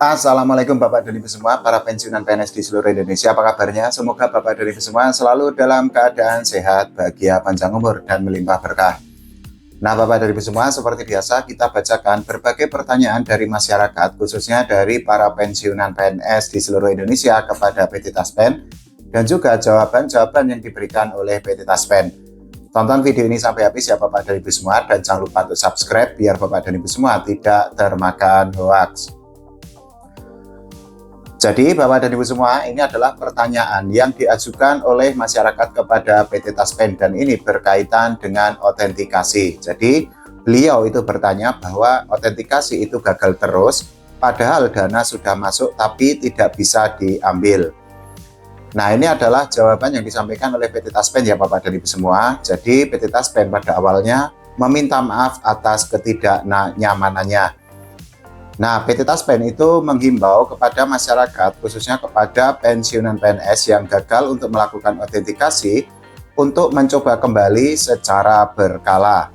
Assalamualaikum Bapak dan Ibu semua, para pensiunan PNS di seluruh Indonesia. Apa kabarnya? Semoga Bapak dan Ibu semua selalu dalam keadaan sehat, bahagia, panjang umur, dan melimpah berkah. Nah, Bapak dan Ibu semua, seperti biasa kita bacakan berbagai pertanyaan dari masyarakat, khususnya dari para pensiunan PNS di seluruh Indonesia kepada PT Taspen, dan juga jawaban-jawaban yang diberikan oleh PT Taspen. Tonton video ini sampai habis ya Bapak dan Ibu semua, dan jangan lupa untuk subscribe biar Bapak dan Ibu semua tidak termakan hoaks. Jadi Bapak dan Ibu semua, ini adalah pertanyaan yang diajukan oleh masyarakat kepada PT Taspen dan ini berkaitan dengan autentikasi. Jadi beliau itu bertanya bahwa autentikasi itu gagal terus, padahal dana sudah masuk tapi tidak bisa diambil. Nah, ini adalah jawaban yang disampaikan oleh PT Taspen ya Bapak dan Ibu semua. Jadi PT Taspen pada awalnya meminta maaf atas ketidaknyamanannya. Nah, PT Taspen itu menghimbau kepada masyarakat, khususnya kepada pensiunan PNS yang gagal untuk melakukan autentikasi, untuk mencoba kembali secara berkala.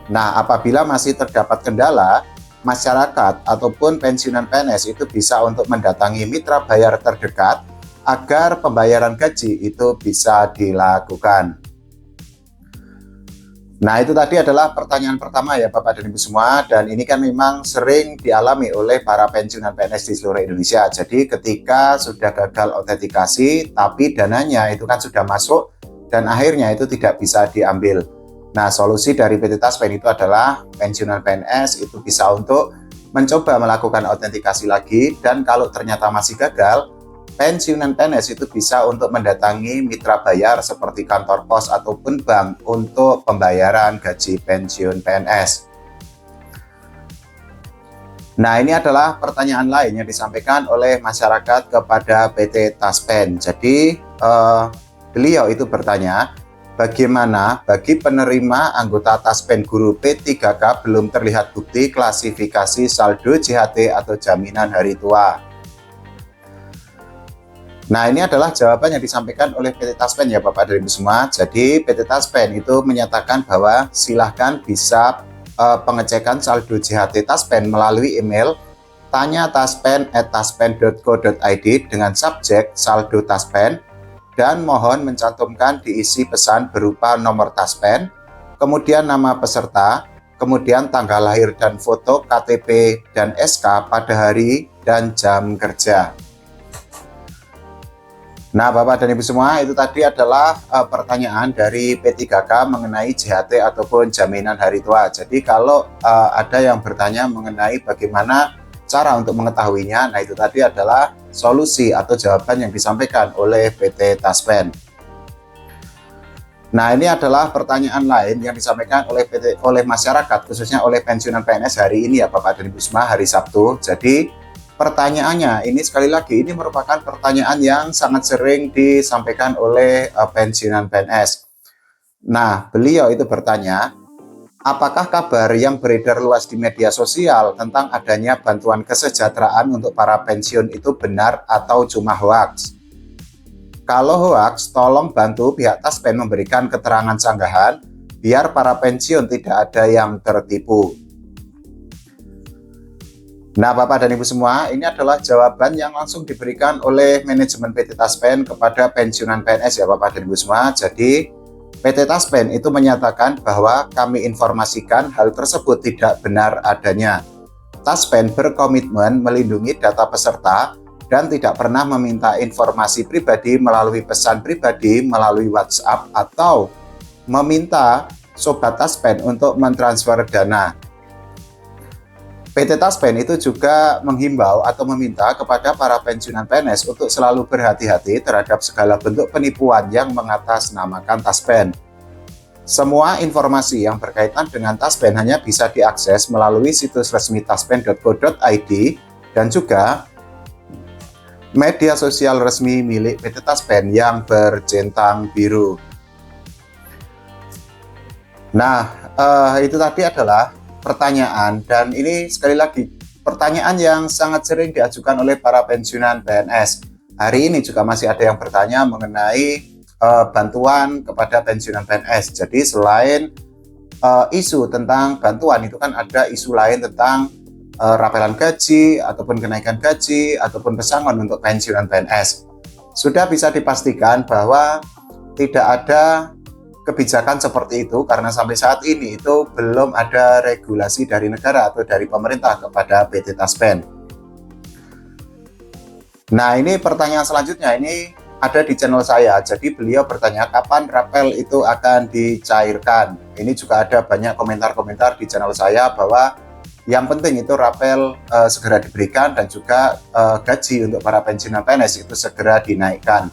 Nah, apabila masih terdapat kendala, masyarakat ataupun pensiunan PNS itu bisa untuk mendatangi mitra bayar terdekat agar pembayaran gaji itu bisa dilakukan. Nah, itu tadi adalah pertanyaan pertama ya Bapak dan Ibu semua, dan ini kan memang sering dialami oleh para pensiunan PNS di seluruh Indonesia. Jadi ketika sudah gagal autentikasi tapi dananya itu kan sudah masuk dan akhirnya itu tidak bisa diambil. Nah, solusi dari PT Taspen itu adalah pensiunan PNS itu bisa untuk mencoba melakukan autentikasi lagi, dan kalau ternyata masih gagal, pensiunan PNS itu bisa untuk mendatangi mitra bayar seperti kantor pos ataupun bank untuk pembayaran gaji pensiun PNS. Nah, ini adalah pertanyaan lain yang disampaikan oleh masyarakat kepada PT Taspen. Jadi, beliau itu bertanya, bagaimana bagi penerima anggota Taspen Guru P3K belum terlihat bukti klasifikasi saldo JHT atau jaminan hari tua? Nah, ini adalah jawaban yang disampaikan oleh PT Taspen ya Bapak dan Ibu semua. Jadi PT Taspen itu menyatakan bahwa silahkan bisa pengecekan saldo JHT Taspen melalui email tanya.taspen@taspen.co.id dengan subjek saldo Taspen, dan mohon mencantumkan diisi pesan berupa nomor Taspen, kemudian nama peserta, kemudian tanggal lahir dan foto KTP dan SK pada hari dan jam kerja. Nah, Bapak dan Ibu semua, itu tadi adalah pertanyaan dari P3K mengenai JHT ataupun jaminan hari tua. Jadi kalau ada yang bertanya mengenai bagaimana cara untuk mengetahuinya, nah itu tadi adalah solusi atau jawaban yang disampaikan oleh PT Taspen. Nah, ini adalah pertanyaan lain yang disampaikan oleh masyarakat, khususnya oleh pensiunan PNS hari ini ya Bapak dan Ibu semua, hari Sabtu. Jadi pertanyaannya ini sekali lagi ini merupakan pertanyaan yang sangat sering disampaikan oleh pensiunan PNS. Nah, beliau itu bertanya, apakah kabar yang beredar luas di media sosial tentang adanya bantuan kesejahteraan untuk para pensiun itu benar atau cuma hoaks? Kalau hoaks, tolong bantu pihak Taspen memberikan keterangan sanggahan biar para pensiun tidak ada yang tertipu. Nah, Bapak dan Ibu semua, ini adalah jawaban yang langsung diberikan oleh manajemen PT Taspen kepada pensiunan PNS ya Bapak dan Ibu semua. Jadi PT Taspen itu menyatakan bahwa kami informasikan hal tersebut tidak benar adanya. Taspen berkomitmen melindungi data peserta dan tidak pernah meminta informasi pribadi melalui pesan pribadi melalui WhatsApp atau meminta Sobat Taspen untuk mentransfer dana. PT Taspen itu juga menghimbau atau meminta kepada para pensiunan PNS untuk selalu berhati-hati terhadap segala bentuk penipuan yang mengatasnamakan Taspen. Semua informasi yang berkaitan dengan Taspen hanya bisa diakses melalui situs resmi taspen.co.id dan juga media sosial resmi milik PT Taspen yang bercentang biru. Nah, itu tadi adalah pertanyaan, dan ini sekali lagi pertanyaan yang sangat sering diajukan oleh para pensiunan PNS. Hari ini juga masih ada yang bertanya mengenai bantuan kepada pensiunan PNS. Jadi selain isu tentang bantuan itu kan ada isu lain tentang rapelan gaji, ataupun kenaikan gaji, ataupun pesangon untuk pensiunan PNS. Sudah bisa dipastikan bahwa tidak ada kebijakan seperti itu karena sampai saat ini itu belum ada regulasi dari negara atau dari pemerintah kepada PT Taspen. Nah, ini pertanyaan selanjutnya ini ada di channel saya. Jadi beliau bertanya kapan rapel itu akan dicairkan. Ini juga ada banyak komentar-komentar di channel saya bahwa yang penting itu rapel segera diberikan dan juga gaji untuk para pensiunan PNS itu segera dinaikkan.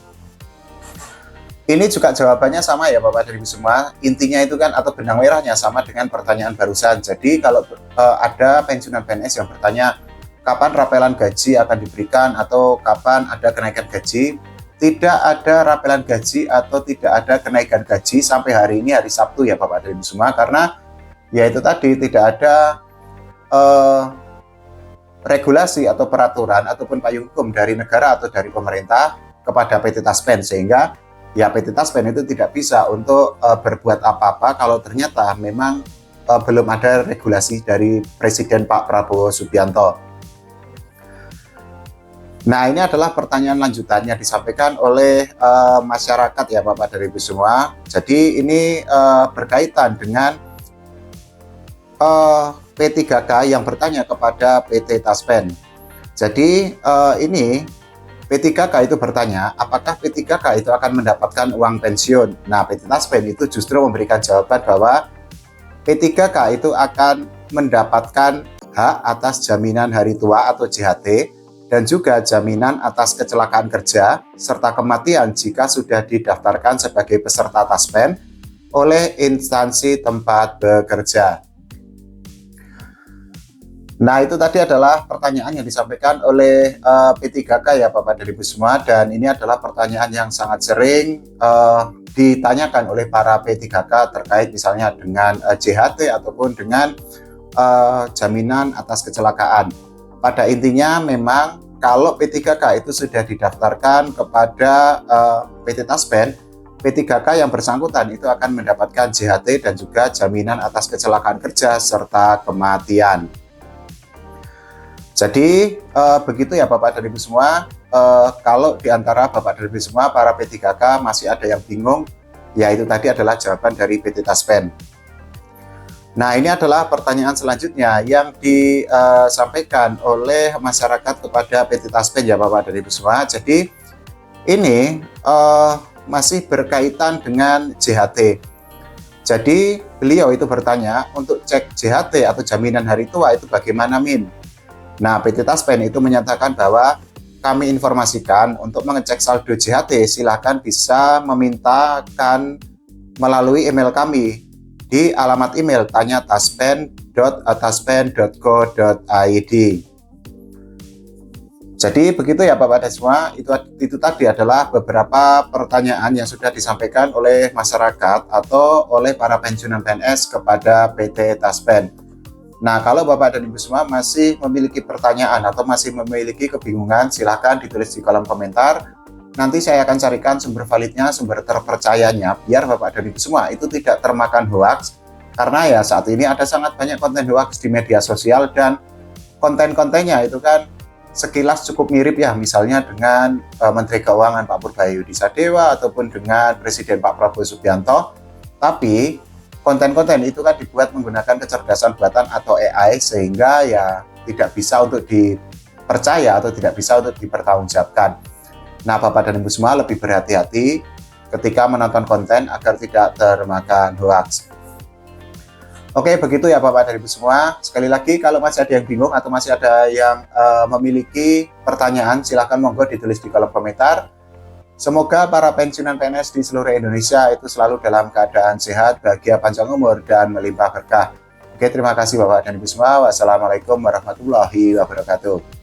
Ini juga jawabannya sama ya Bapak dan Ibu semua. Intinya itu kan atau benang merahnya sama dengan pertanyaan barusan. Jadi kalau ada pensiunan PNS yang bertanya kapan rapelan gaji akan diberikan atau kapan ada kenaikan gaji, tidak ada rapelan gaji atau tidak ada kenaikan gaji sampai hari ini hari Sabtu ya Bapak dan Ibu semua, karena ya itu tadi tidak ada regulasi atau peraturan ataupun payung hukum dari negara atau dari pemerintah kepada PT Taspen, sehingga ya PT Taspen itu tidak bisa untuk berbuat apa-apa kalau ternyata memang belum ada regulasi dari Presiden Pak Prabowo Subianto. Nah, ini adalah pertanyaan lanjutannya disampaikan oleh masyarakat ya Bapak dan Ibu semua. Jadi ini berkaitan dengan P3K yang bertanya kepada PT Taspen. Jadi ini P3K itu bertanya apakah P3K itu akan mendapatkan uang pensiun. Nah, PT Taspen itu justru memberikan jawaban bahwa P3K itu akan mendapatkan hak atas jaminan hari tua atau JHT dan juga jaminan atas kecelakaan kerja serta kematian jika sudah didaftarkan sebagai peserta Taspen oleh instansi tempat bekerja. Nah, itu tadi adalah pertanyaan yang disampaikan oleh P3K ya Bapak dan Ibu semua, dan ini adalah pertanyaan yang sangat sering ditanyakan oleh para P3K terkait misalnya dengan JHT ataupun dengan jaminan atas kecelakaan. Pada intinya memang kalau P3K itu sudah didaftarkan kepada PT Taspen, P3K yang bersangkutan itu akan mendapatkan JHT dan juga jaminan atas kecelakaan kerja serta kematian. Jadi begitu ya Bapak dan Ibu semua. Kalau di antara Bapak dan Ibu semua para P3K masih ada yang bingung, ya itu tadi adalah jawaban dari PT Taspen. Nah, ini adalah pertanyaan selanjutnya yang disampaikan oleh masyarakat kepada PT Taspen ya Bapak dan Ibu semua. Jadi ini masih berkaitan dengan JHT. Jadi beliau itu bertanya untuk cek JHT atau jaminan hari tua itu bagaimana Min? Nah, PT Taspen itu menyatakan bahwa kami informasikan untuk mengecek saldo JHT silahkan bisa memintakan melalui email kami di alamat email tanya.taspen.go.id. Jadi begitu ya Bapak dan semua, itu tadi adalah beberapa pertanyaan yang sudah disampaikan oleh masyarakat atau oleh para pensiunan PNS kepada PT Taspen. Nah, kalau Bapak dan Ibu semua masih memiliki pertanyaan atau masih memiliki kebingungan, silahkan ditulis di kolom komentar. Nanti saya akan carikan sumber validnya, sumber terpercayanya, biar Bapak dan Ibu semua itu tidak termakan hoax. Karena ya saat ini ada sangat banyak konten hoax di media sosial dan konten-kontennya itu kan sekilas cukup mirip ya, misalnya dengan Menteri Keuangan Pak Purbalayudi Sadewa ataupun dengan Presiden Pak Prabowo Subianto. Tapi konten-konten itu kan dibuat menggunakan kecerdasan buatan atau AI, sehingga ya tidak bisa untuk dipercaya atau tidak bisa untuk dipertanggungjawabkan. Nah, Bapak dan Ibu semua lebih berhati-hati ketika menonton konten agar tidak termakan hoax. Oke, begitu ya Bapak dan Ibu semua. Sekali lagi, kalau masih ada yang bingung atau masih ada yang memiliki pertanyaan, silakan monggo ditulis di kolom komentar. Semoga para pensiunan PNS di seluruh Indonesia itu selalu dalam keadaan sehat, bahagia, panjang umur, dan melimpah berkah. Oke, terima kasih Bapak dan Ibu semua. Wassalamualaikum warahmatullahi wabarakatuh.